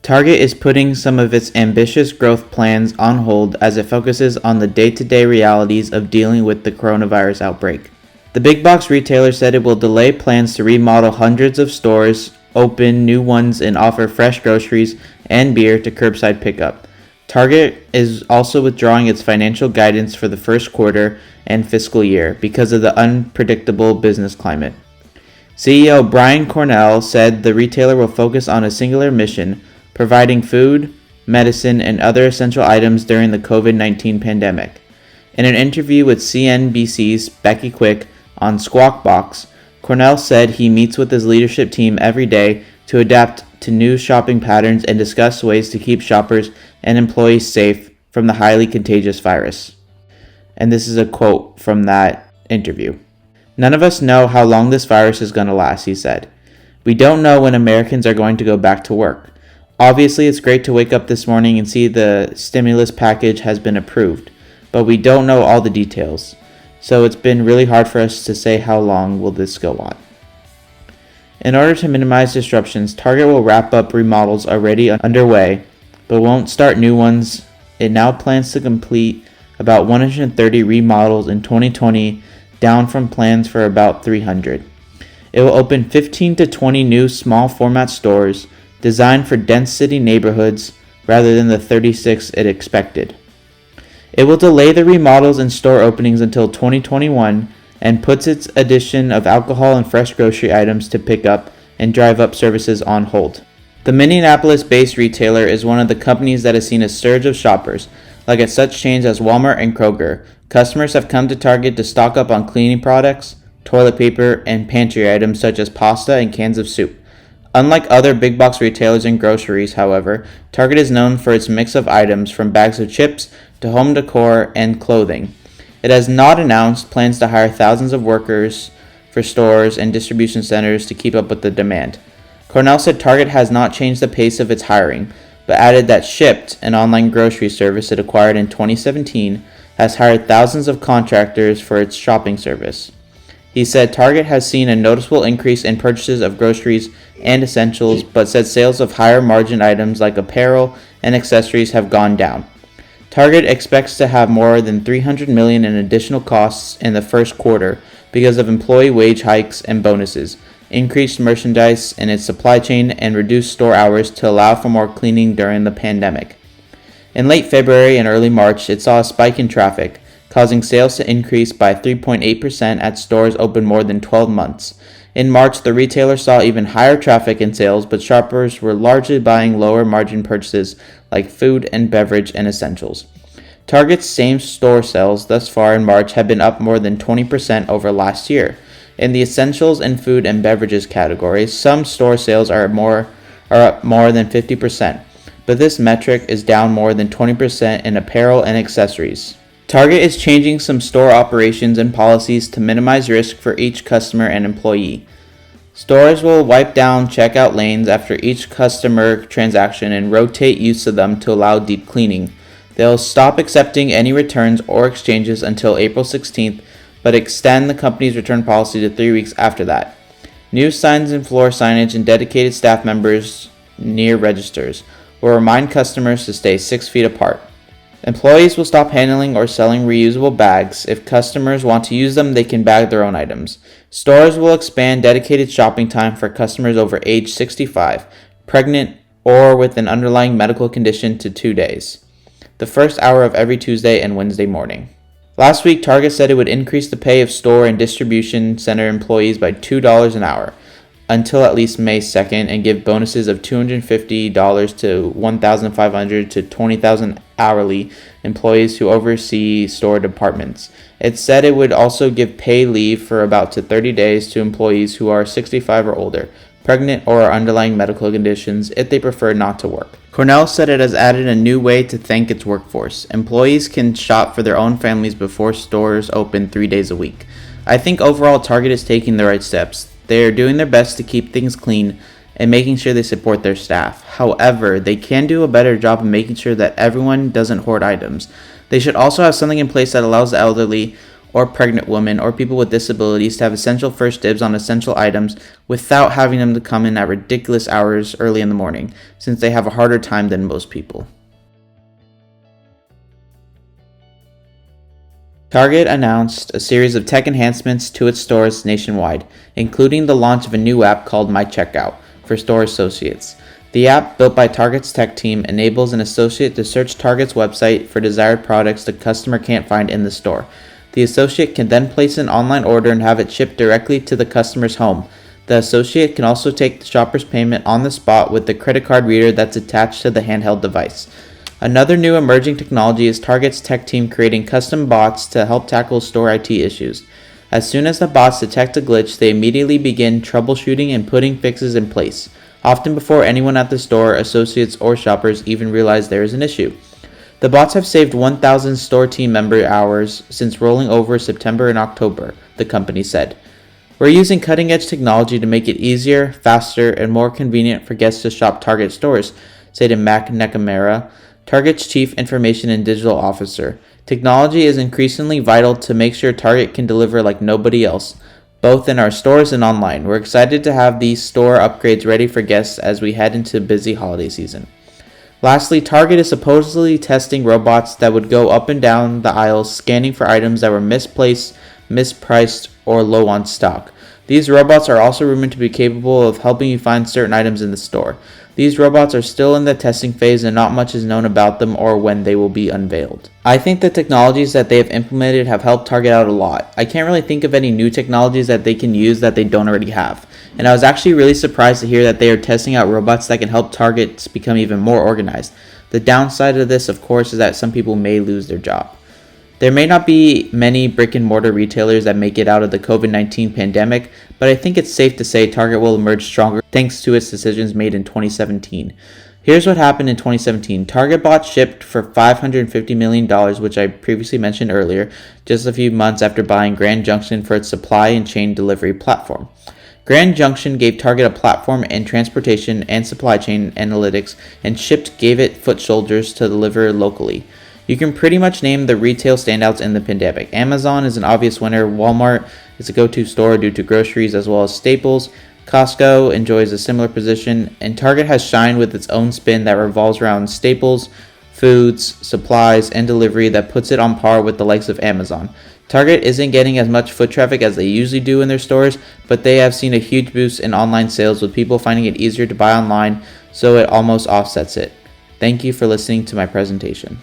Target is putting some of its ambitious growth plans on hold as it focuses on the day-to-day realities of dealing with the coronavirus outbreak. The big box retailer said it will delay plans to remodel hundreds of stores, open new ones, and offer fresh groceries and beer to curbside pickup. Target is also withdrawing its financial guidance for the first quarter and fiscal year because of the unpredictable business climate. CEO Brian Cornell said the retailer will focus on a singular mission, providing food, medicine, and other essential items during the COVID-19 pandemic. In an interview with CNBC's Becky Quick on Squawk Box, Cornell said he meets with his leadership team every day to adapt to new shopping patterns and discuss ways to keep shoppers and employees safe from the highly contagious virus. And this is a quote from that interview. "None of us know how long this virus is going to last," he said. "We don't know when Americans are going to go back to work. Obviously, it's great to wake up this morning and see the stimulus package has been approved, but we don't know all the details. So it's been really hard for us to say how long will this go on." In order to minimize disruptions, Target will wrap up remodels already underway, but won't start new ones. It now plans to complete about 130 remodels in 2020, down from plans for about 300. It will open 15 to 20 new small format stores designed for dense city neighborhoods rather than the 36 it expected. It will delay the remodels and store openings until 2021 and puts its addition of alcohol and fresh grocery items to pick up and drive up services on hold. The Minneapolis-based retailer is one of the companies that has seen a surge of shoppers, like at such chains as Walmart and Kroger. Customers have come to Target to stock up on cleaning products, toilet paper, and pantry items such as pasta and cans of soup. Unlike other big box retailers and groceries, however, Target is known for its mix of items from bags of chips to home decor and clothing. It has not announced plans to hire thousands of workers for stores and distribution centers to keep up with the demand. Cornell said Target has not changed the pace of its hiring, but added that Shipt, an online grocery service it acquired in 2017, has hired thousands of contractors for its shopping service. He said Target has seen a noticeable increase in purchases of groceries and essentials, but said sales of higher margin items like apparel and accessories have gone down. Target expects to have more than $300 million in additional costs in the first quarter because of employee wage hikes and bonuses, increased merchandise in its supply chain, and reduced store hours to allow for more cleaning during the pandemic. In late February and early March, it saw a spike in traffic, causing sales to increase by 3.8% at stores open more than 12 months. In March, the retailer saw even higher traffic and sales, but shoppers were largely buying lower margin purchases like food and beverage and essentials. Target's same-store sales thus far in March have been up more than 20% over last year. In the essentials and food and beverages categories, some store sales are up more than 50%, but this metric is down more than 20% in apparel and accessories. Target is changing some store operations and policies to minimize risk for each customer and employee. Stores will wipe down checkout lanes after each customer transaction and rotate use of them to allow deep cleaning. They'll stop accepting any returns or exchanges until April 16th, but extend the company's return policy to 3 weeks after that. New signs and floor signage and dedicated staff members near registers will remind customers to stay 6 feet apart. Employees will stop handling or selling reusable bags. If customers want to use them, they can bag their own items. Stores will expand dedicated shopping time for customers over age 65, pregnant, or with an underlying medical condition to 2 days, the first hour of every Tuesday and Wednesday morning. Last week, Target said it would increase the pay of store and distribution center employees by $2 an hour until at least May 2nd and give bonuses of $250 to $1,500 to $20,000 hourly employees who oversee store departments. It said it would also give pay leave for about 30 days to employees who are 65 or older, pregnant, or underlying medical conditions if they prefer not to work. Cornell said it has added a new way to thank its workforce. Employees can shop for their own families before stores open 3 days a week. I think overall Target is taking the right steps. They are doing their best to keep things clean and making sure they support their staff. However, they can do a better job of making sure that everyone doesn't hoard items. They should also have something in place that allows the elderly or pregnant women or people with disabilities to have essential first dibs on essential items without having them to come in at ridiculous hours early in the morning, since they have a harder time than most people. Target announced a series of tech enhancements to its stores nationwide, including the launch of a new app called My Checkout for store associates. The app, built by Target's tech team, enables an associate to search Target's website for desired products the customer can't find in the store. The associate can then place an online order and have it shipped directly to the customer's home. The associate can also take the shopper's payment on the spot with the credit card reader that's attached to the handheld device. Another new emerging technology is Target's tech team creating custom bots to help tackle store IT issues. As soon as the bots detect a glitch, they immediately begin troubleshooting and putting fixes in place, often before anyone at the store, associates, or shoppers even realize there is an issue. The bots have saved 1,000 store team member hours since rolling over September and October, the company said. We're using cutting-edge technology to make it easier, faster, and more convenient for guests to shop Target stores, said Mac Nakamura, Target's Chief Information and Digital Officer. Technology is increasingly vital to make sure Target can deliver like nobody else, both in our stores and online. We're excited to have these store upgrades ready for guests as we head into busy holiday season. Lastly, Target is supposedly testing robots that would go up and down the aisles scanning for items that were misplaced, mispriced, or low on stock. These robots are also rumored to be capable of helping you find certain items in the store. These robots are still in the testing phase and not much is known about them or when they will be unveiled. I think the technologies that they have implemented have helped Target out a lot. I can't really think of any new technologies that they can use that they don't already have. And I was actually really surprised to hear that they are testing out robots that can help Targets become even more organized. The downside of this, of course, is that some people may lose their job. There may not be many brick and mortar retailers that make it out of the COVID-19 pandemic, but I think it's safe to say Target will emerge stronger thanks to its decisions made in 2017. Here's what happened in 2017. Target bought shipped for $550 million, which I previously mentioned earlier, just a few months after buying Grand Junction for its supply and chain delivery platform. Grand Junction gave Target a platform and transportation and supply chain analytics, and Shipt gave it foot soldiers to deliver locally. You can pretty much name the retail standouts in the pandemic. Amazon is an obvious winner. Walmart is a go-to store due to groceries as well as staples. Costco enjoys a similar position, and Target has shined with its own spin that revolves around staples, foods, supplies, and delivery that puts it on par with the likes of Amazon. Target isn't getting as much foot traffic as they usually do in their stores, but they have seen a huge boost in online sales with people finding it easier to buy online, so it almost offsets it. Thank you for listening to my presentation.